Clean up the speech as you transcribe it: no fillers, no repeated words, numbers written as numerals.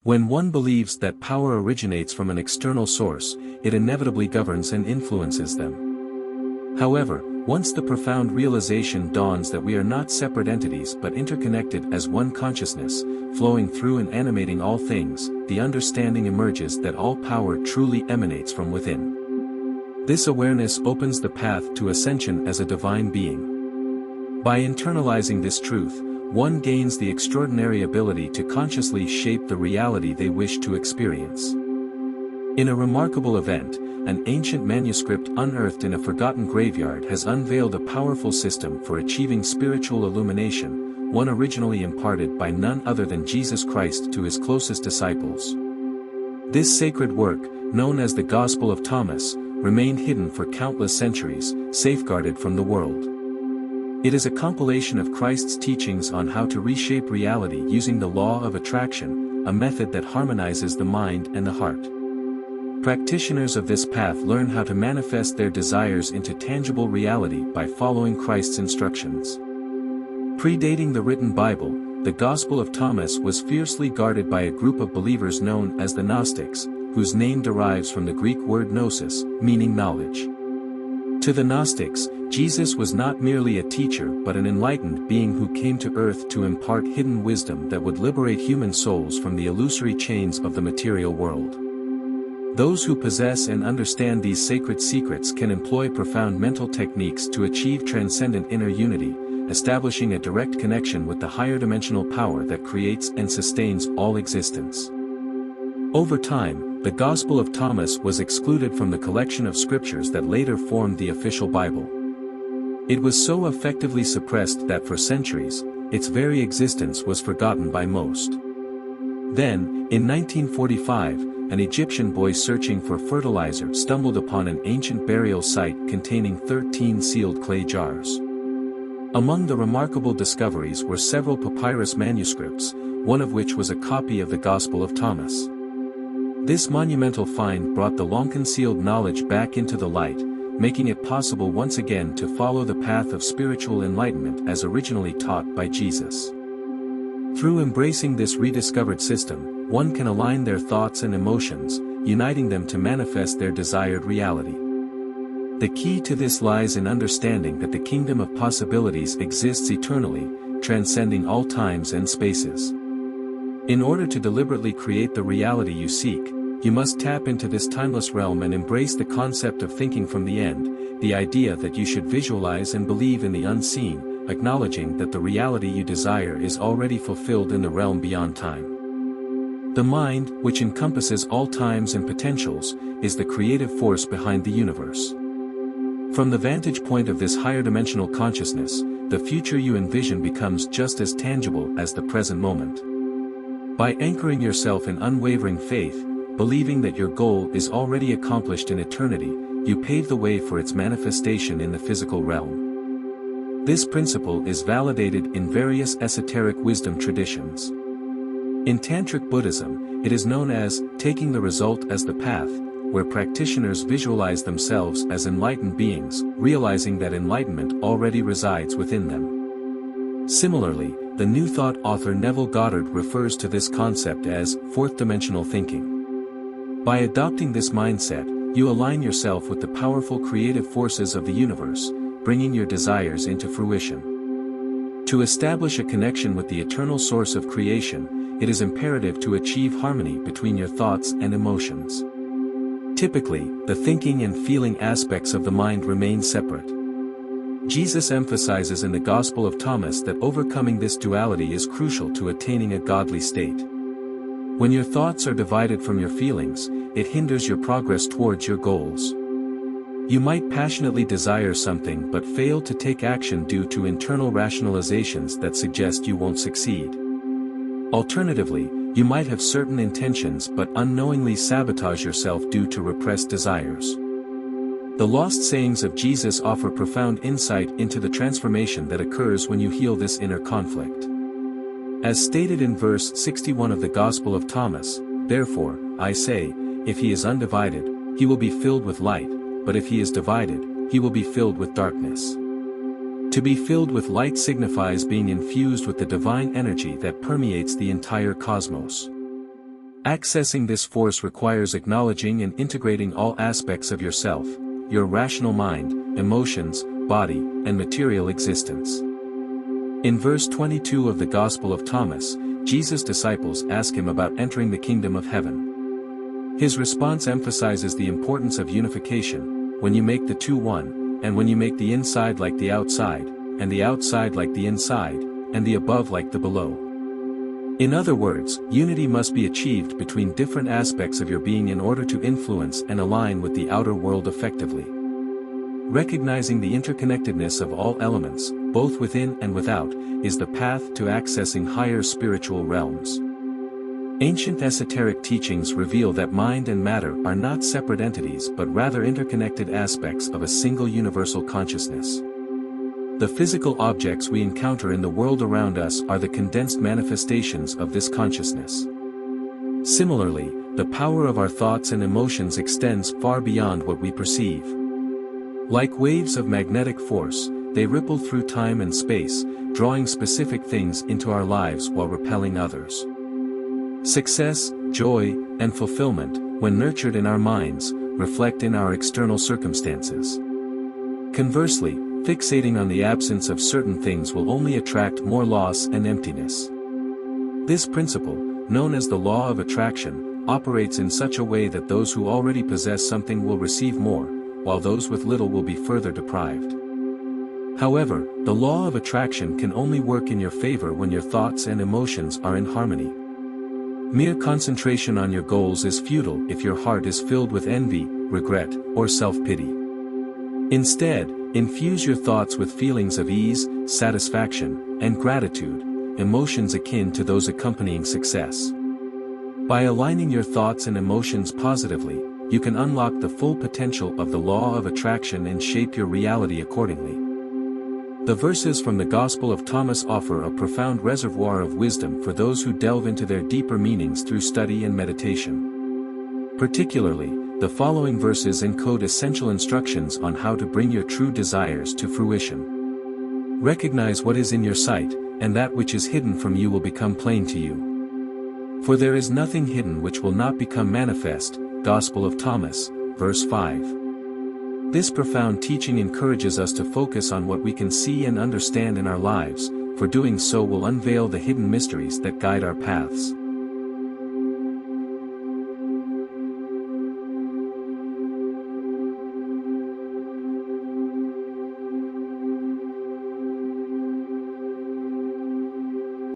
When one believes that power originates from an external source, it inevitably governs and influences them. However, once the profound realization dawns that we are not separate entities but interconnected as one consciousness, flowing through and animating all things, the understanding emerges that all power truly emanates from within. This awareness opens the path to ascension as a divine being. By internalizing this truth, one gains the extraordinary ability to consciously shape the reality they wish to experience. In a remarkable event, an ancient manuscript unearthed in a forgotten graveyard has unveiled a powerful system for achieving spiritual illumination, one originally imparted by none other than Jesus Christ to his closest disciples. This sacred work, known as the Gospel of Thomas, remained hidden for countless centuries, safeguarded from the world. It is a compilation of Christ's teachings on how to reshape reality using the law of attraction, a method that harmonizes the mind and the heart. Practitioners of this path learn how to manifest their desires into tangible reality by following Christ's instructions. Predating the written Bible, the Gospel of Thomas was fiercely guarded by a group of believers known as the Gnostics, whose name derives from the Greek word gnosis, meaning knowledge. To the Gnostics, Jesus was not merely a teacher but an enlightened being who came to earth to impart hidden wisdom that would liberate human souls from the illusory chains of the material world. Those who possess and understand these sacred secrets can employ profound mental techniques to achieve transcendent inner unity, establishing a direct connection with the higher dimensional power that creates and sustains all existence. Over time, the Gospel of Thomas was excluded from the collection of scriptures that later formed the official Bible. It was so effectively suppressed that for centuries, its very existence was forgotten by most. Then, in 1945, an Egyptian boy searching for fertilizer stumbled upon an ancient burial site containing 13 sealed clay jars. Among the remarkable discoveries were several papyrus manuscripts, one of which was a copy of the Gospel of Thomas. This monumental find brought the long-concealed knowledge back into the light, making it possible once again to follow the path of spiritual enlightenment as originally taught by Jesus. Through embracing this rediscovered system, one can align their thoughts and emotions, uniting them to manifest their desired reality. The key to this lies in understanding that the kingdom of possibilities exists eternally, transcending all times and spaces. In order to deliberately create the reality you seek, you must tap into this timeless realm and embrace the concept of thinking from the end, the idea that you should visualize and believe in the unseen, acknowledging that the reality you desire is already fulfilled in the realm beyond time. The mind, which encompasses all times and potentials, is the creative force behind the universe. From the vantage point of this higher dimensional consciousness, the future you envision becomes just as tangible as the present moment. By anchoring yourself in unwavering faith, believing that your goal is already accomplished in eternity, you pave the way for its manifestation in the physical realm. This principle is validated in various esoteric wisdom traditions. In Tantric Buddhism, it is known as taking the result as the path, where practitioners visualize themselves as enlightened beings, realizing that enlightenment already resides within them. Similarly, the New Thought author Neville Goddard refers to this concept as fourth-dimensional thinking. By adopting this mindset, you align yourself with the powerful creative forces of the universe, bringing your desires into fruition. To establish a connection with the eternal source of creation, it is imperative to achieve harmony between your thoughts and emotions. Typically, the thinking and feeling aspects of the mind remain separate. Jesus emphasizes in the Gospel of Thomas that overcoming this duality is crucial to attaining a godly state. When your thoughts are divided from your feelings, it hinders your progress towards your goals. You might passionately desire something but fail to take action due to internal rationalizations that suggest you won't succeed. Alternatively, you might have certain intentions but unknowingly sabotage yourself due to repressed desires. The lost sayings of Jesus offer profound insight into the transformation that occurs when you heal this inner conflict. As stated in verse 61 of the Gospel of Thomas, "Therefore, I say, if he is undivided, he will be filled with light, but if he is divided, he will be filled with darkness." To be filled with light signifies being infused with the divine energy that permeates the entire cosmos. Accessing this force requires acknowledging and integrating all aspects of yourself, your rational mind, emotions, body, and material existence. In verse 22 of the Gospel of Thomas, Jesus' disciples ask him about entering the kingdom of heaven. His response emphasizes the importance of unification: when you make the two one, and when you make the inside like the outside, and the outside like the inside, and the above like the below. In other words, unity must be achieved between different aspects of your being in order to influence and align with the outer world effectively. Recognizing the interconnectedness of all elements, both within and without, is the path to accessing higher spiritual realms. Ancient esoteric teachings reveal that mind and matter are not separate entities but rather interconnected aspects of a single universal consciousness. The physical objects we encounter in the world around us are the condensed manifestations of this consciousness. Similarly, the power of our thoughts and emotions extends far beyond what we perceive. Like waves of magnetic force, they ripple through time and space, drawing specific things into our lives while repelling others. Success, joy, and fulfillment, when nurtured in our minds, reflect in our external circumstances. Conversely, fixating on the absence of certain things will only attract more loss and emptiness. This principle, known as the law of attraction, operates in such a way that those who already possess something will receive more, while those with little will be further deprived. However, the law of attraction can only work in your favor when your thoughts and emotions are in harmony. Mere concentration on your goals is futile if your heart is filled with envy, regret, or self-pity. Instead, infuse your thoughts with feelings of ease, satisfaction, and gratitude, emotions akin to those accompanying success. By aligning your thoughts and emotions positively, you can unlock the full potential of the law of attraction and shape your reality accordingly. The verses from the Gospel of Thomas offer a profound reservoir of wisdom for those who delve into their deeper meanings through study and meditation. Particularly, the following verses encode essential instructions on how to bring your true desires to fruition. Recognize what is in your sight, and that which is hidden from you will become plain to you. For there is nothing hidden which will not become manifest. Gospel of Thomas, verse 5. This profound teaching encourages us to focus on what we can see and understand in our lives, for doing so will unveil the hidden mysteries that guide our paths.